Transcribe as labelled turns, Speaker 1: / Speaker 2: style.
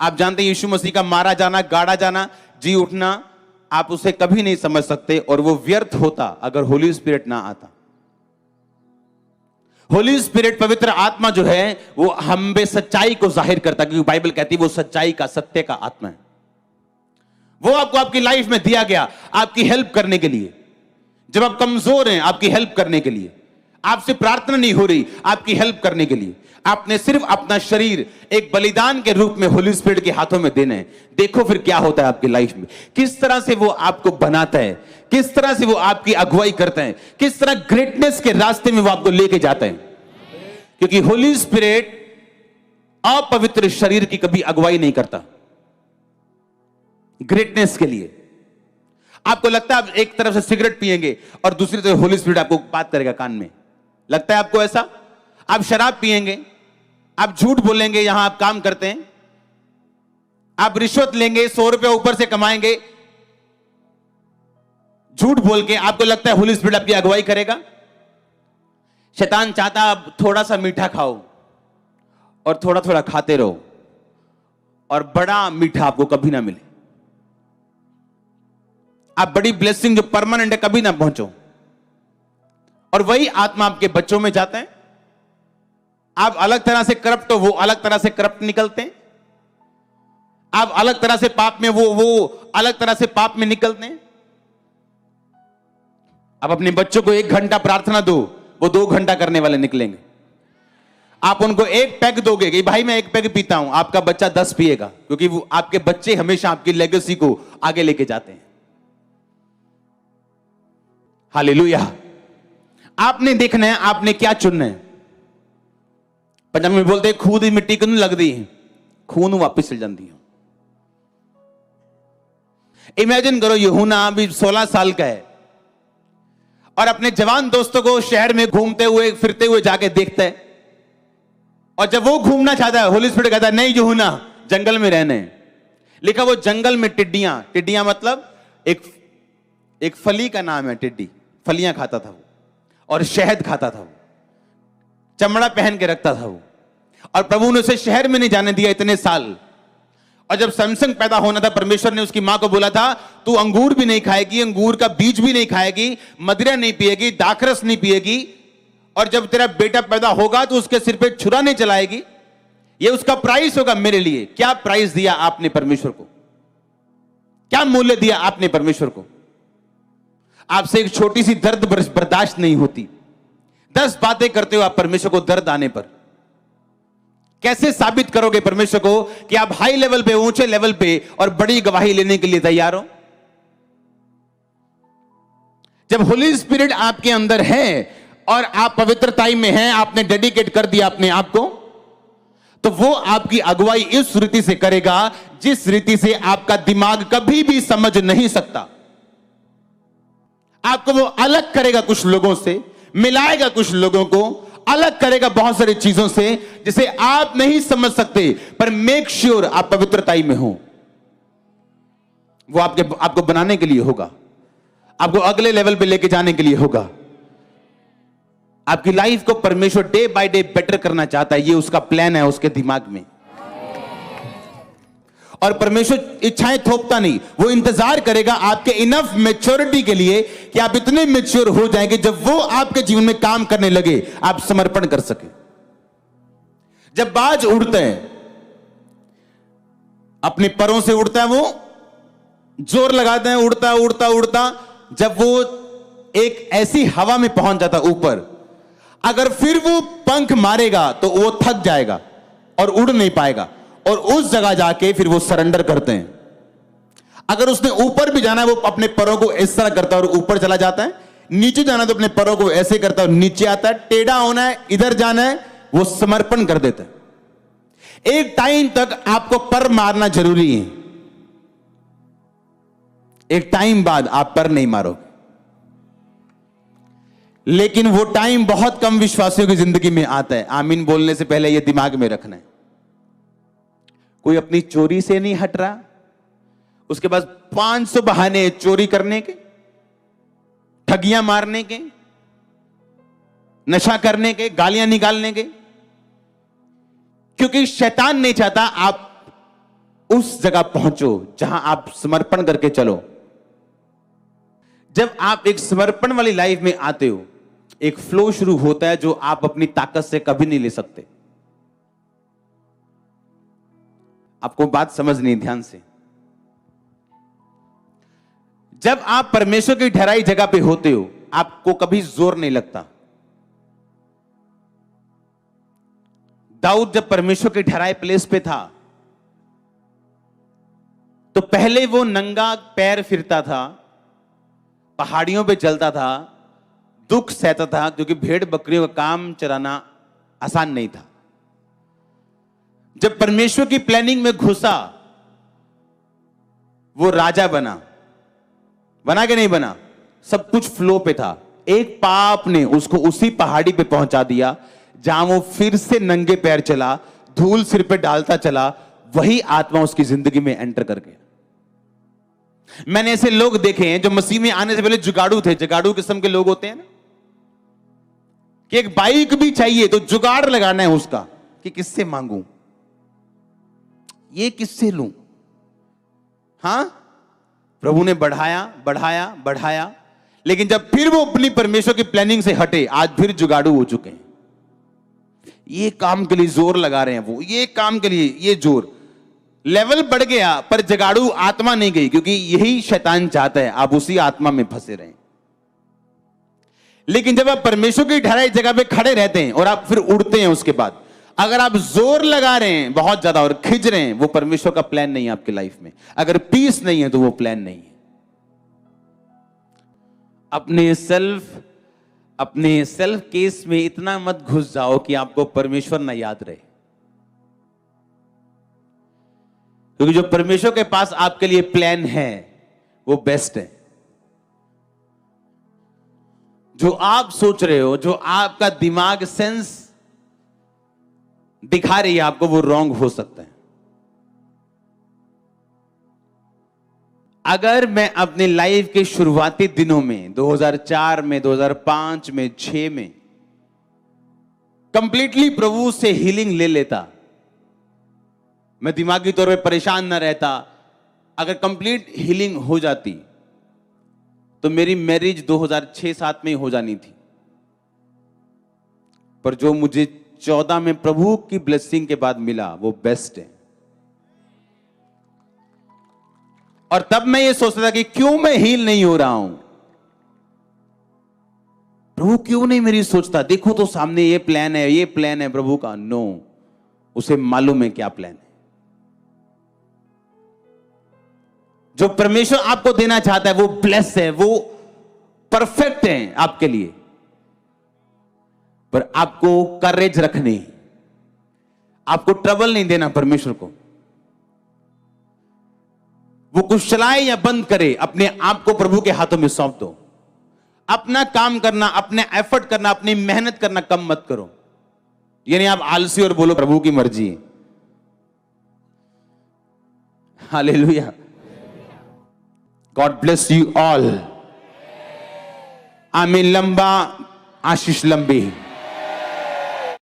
Speaker 1: आप जानते हैं यीशु मसीह का मारा जाना, गाड़ा जाना, जी उठना, आप उसे कभी नहीं समझ सकते और वो व्यर्थ होता अगर होली स्पिरिट ना आता। होली स्पिरिट, पवित्र आत्मा जो है वो हम में सच्चाई को जाहिर करता, क्योंकि बाइबल कहती है वो सच्चाई का, सत्य का आत्मा है। वो आपको आपकी लाइफ में दिया गया आपकी हेल्प करने के लिए। जब आप कमजोर हैं, आपकी हेल्प करने के लिए। आपसे प्रार्थना नहीं हो रही, आपकी हेल्प करने के लिए। आपने सिर्फ अपना शरीर एक बलिदान के रूप में होली स्पिरिट के हाथों में देना है। देखो फिर क्या होता है आपकी लाइफ में, किस तरह से वो आपको बनाता है, किस तरह से वो आपकी अगुवाई करता है, किस तरह ग्रेटनेस के रास्ते में वो आपको लेके जाता है। क्योंकि होली स्पिरिट अपवित्र शरीर की कभी अगुवाई नहीं करता। ग्रेटनेस के लिए आपको लगता है आप एक तरफ से सिगरेट पिएंगे और दूसरी तरफ होली स्पिरिट आपको बात करेगा कान में, लगता है आपको ऐसा? आप शराब पिएंगे, आप झूठ बोलेंगे, यहां आप काम करते हैं, आप रिश्वत लेंगे, 100 रुपए ऊपर से कमाएंगे झूठ बोल के, आपको लगता है होली स्पिरिट आपकी अगुवाई करेगा? शैतान चाहता आप थोड़ा सा मीठा खाओ और थोड़ा थोड़ा खाते रहो और बड़ा मीठा आपको कभी ना मिले। आप बड़ी ब्लेसिंग जो परमानेंट है कभी ना पहुंचो। और वही आत्मा आपके बच्चों में जाता है। आप अलग तरह से करप्ट हो, वो अलग तरह से करप्ट निकलते हैं। आप अलग तरह से पाप में, वो अलग तरह से पाप में निकलते हैं। आप अपने बच्चों को 1 घंटा प्रार्थना दो, वो 2 घंटा करने वाले निकलेंगे। आप उनको 1 पैग दोगे कि भाई मैं 1 पैग पीता हूं, आपका बच्चा 10 पिएगा, क्योंकि वो आपके बच्चे हमेशा आपकी लेगेसी को आगे लेके जाते हैं। हालेलुया। आपने देखना है आपने क्या चुनना है। पंजाबी में बोलते खूद ही मिट्टी को नहीं लगती है, खून वापिस चल जाती है। इमेजिन करो यूहन्ना अभी 16 साल का है और अपने जवान दोस्तों को शहर में घूमते हुए फिरते हुए जाके देखता है। और जब वो घूमना चाहता है, होली स्पिरिट कहता है नहीं यूहन्ना, जंगल में रहने। लिखा वो जंगल में टिड्डियां, टिड्डियां मतलब एक फली का नाम है टिड्डी। फलियां खाता था वो और शहद खाता था वो, चमड़ा पहन के रखता था वो। और प्रभु ने उसे शहर में नहीं जाने दिया इतने साल। और जब सैमसंग पैदा होना था, परमेश्वर ने उसकी मां को बोला था तू अंगूर भी नहीं खाएगी, अंगूर का बीज भी नहीं खाएगी, मदिरा नहीं पिएगी, दाखरस नहीं पिएगी, और जब तेरा बेटा पैदा होगा तो उसके सिर पे छुरा नहीं चलाएगी। ये उसका प्राइस होगा मेरे लिए। क्या प्राइस दिया आपने परमेश्वर को? क्या मूल्य दिया आपने परमेश्वर को? आपसे एक छोटी सी दर्द बर्दाश्त नहीं होती। 10 बातें करते हो आप परमेश्वर को दर्द आने पर। कैसे साबित करोगे परमेश्वर को कि आप हाई लेवल पे, ऊंचे लेवल पे और बड़ी गवाही लेने के लिए तैयार हो? जब होली स्पिरिट आपके अंदर है और आप पवित्रताई में हैं, आपने डेडिकेट कर दिया अपने आप को, तो वो आपकी अगुवाई इस रीति से करेगा जिस रीति से आपका दिमाग कभी भी समझ नहीं सकता। आपको वो अलग करेगा कुछ लोगों से, मिलाएगा कुछ लोगों को, अलग करेगा बहुत सारी चीजों से जिसे आप नहीं समझ सकते। पर मेक श्योर आप पवित्रताई में हो। वो आपको बनाने के लिए होगा, आपको अगले लेवल पे लेके जाने के लिए होगा। आपकी लाइफ को परमेश्वर डे बाय डे बेटर करना चाहता है। ये उसका प्लान है उसके दिमाग में। और परमेश्वर इच्छाएं थोपता नहीं, वो इंतजार करेगा आपके इनफ मैच्योरिटी के लिए कि आप इतने मैच्योर हो जाएंगे जब वो आपके जीवन में काम करने लगे, आप समर्पण कर सके। जब बाज उड़ते हैं, अपने परों से उड़ता है, वो जोर लगाते हैं, उड़ता उड़ता उड़ता, जब वो एक ऐसी हवा में पहुंच जाता ऊपर, अगर फिर वो पंख मारेगा तो वो थक जाएगा और उड़ नहीं पाएगा, और उस जगह जाके फिर वो सरेंडर करते हैं। अगर उसने ऊपर भी जाना है, वो अपने पैरों को इस तरह करता है और ऊपर चला जाता है। नीचे जाना है तो अपने पैरों को ऐसे करता है और नीचे आता है। टेढ़ा होना है, इधर जाना है, वो समर्पण कर देता है। एक टाइम तक आपको पर मारना जरूरी है, एक टाइम बाद आप पर नहीं मारोगे। लेकिन वो टाइम बहुत कम विश्वासियों की जिंदगी में आता है। आमीन बोलने से पहले ये दिमाग में रखना है। कोई अपनी चोरी से नहीं हट रहा, उसके पास 500 बहाने चोरी करने के, ठगियां मारने के, नशा करने के, गालियां निकालने के। क्योंकि शैतान नहीं चाहता आप उस जगह पहुंचो जहां आप समर्पण करके चलो। जब आप एक समर्पण वाली लाइफ में आते हो, एक फ्लो शुरू होता है जो आप अपनी ताकत से कभी नहीं ले सकते। आपको बात समझनी, ध्यान से। जब आप परमेश्वर की ठहराई जगह पे होते हो, आपको कभी जोर नहीं लगता। दाऊद जब परमेश्वर के ठहराए प्लेस पे था, तो पहले वो नंगा पैर फिरता था, पहाड़ियों पे चलता था, दुख सहता था, क्योंकि भेड़ बकरियों का काम चलाना आसान नहीं था। जब परमेश्वर की प्लानिंग में घुसा, वो राजा बना कि नहीं बना? सब कुछ फ्लो पे था। एक पाप ने उसको उसी पहाड़ी पे पहुंचा दिया जहां वो फिर से नंगे पैर चला, धूल सिर पे डालता चला। वही आत्मा उसकी जिंदगी में एंटर कर गया। मैंने ऐसे लोग देखे हैं जो मसीह में आने से पहले जुगाड़ू थे। जुगाड़ू किस्म के लोग होते हैं ना, कि एक बाइक भी चाहिए तो जुगाड़ लगाना है उसका, कि किससे मांगू, ये किससे लूं। हां, प्रभु ने बढ़ाया बढ़ाया बढ़ाया, लेकिन जब फिर वो अपनी परमेश्वर की प्लानिंग से हटे, आज फिर जुगाड़ू हो चुके हैं। ये काम के लिए जोर लगा रहे हैं, वो ये काम के लिए ये जोर, लेवल बढ़ गया, पर जगाड़ू आत्मा नहीं गई, क्योंकि यही शैतान चाहता है आप उसी आत्मा में फंसे रहें। लेकिन जब आप परमेश्वर की ठहराई जगह पे खड़े रहते हैं और आप फिर उड़ते हैं, उसके बाद अगर आप जोर लगा रहे हैं बहुत ज्यादा और खिंच रहे हैं, वो परमेश्वर का प्लान नहीं है आपकी लाइफ में। अगर पीस नहीं है तो वो प्लान नहीं है। अपने सेल्फ केस में इतना मत घुस जाओ कि आपको परमेश्वर ना याद रहे, क्योंकि जो परमेश्वर के पास आपके लिए प्लान है वो बेस्ट है। जो आप सोच रहे हो, जो आपका दिमाग सेंस दिखा रही है आपको, वो रॉन्ग हो सकता है। अगर मैं अपनी लाइफ के शुरुआती दिनों में 2004 में, 2005 में, 6 में कंप्लीटली प्रभु से हीलिंग ले लेता, मैं दिमागी तौर पे परेशान ना रहता, अगर कंप्लीट हीलिंग हो जाती, तो मेरी मैरिज 2006-7 में हो जानी थी। पर जो मुझे 14 में प्रभु की ब्लेसिंग के बाद मिला, वो बेस्ट है। और तब मैं ये सोचता था कि क्यों मैं हील नहीं हो रहा हूं, प्रभु क्यों नहीं मेरी सोचता, देखो तो सामने ये प्लान है, ये प्लान है प्रभु का। नो, उसे मालूम है क्या प्लान है। जो परमेश्वर आपको देना चाहता है वो ब्लेस है, वो परफेक्ट है आपके लिए। पर आपको करेज रखनी, आपको ट्रबल नहीं देना परमेश्वर को। वो कुछ चलाए या बंद करे, अपने आप को प्रभु के हाथों में सौंप दो। अपना काम करना, अपने एफर्ट करना, अपनी मेहनत करना कम मत करो। यानी आप आलसी और बोलो प्रभु की मर्जी है। Hallelujah. God bless you all. आमीन। लंबा आशीष लंबी।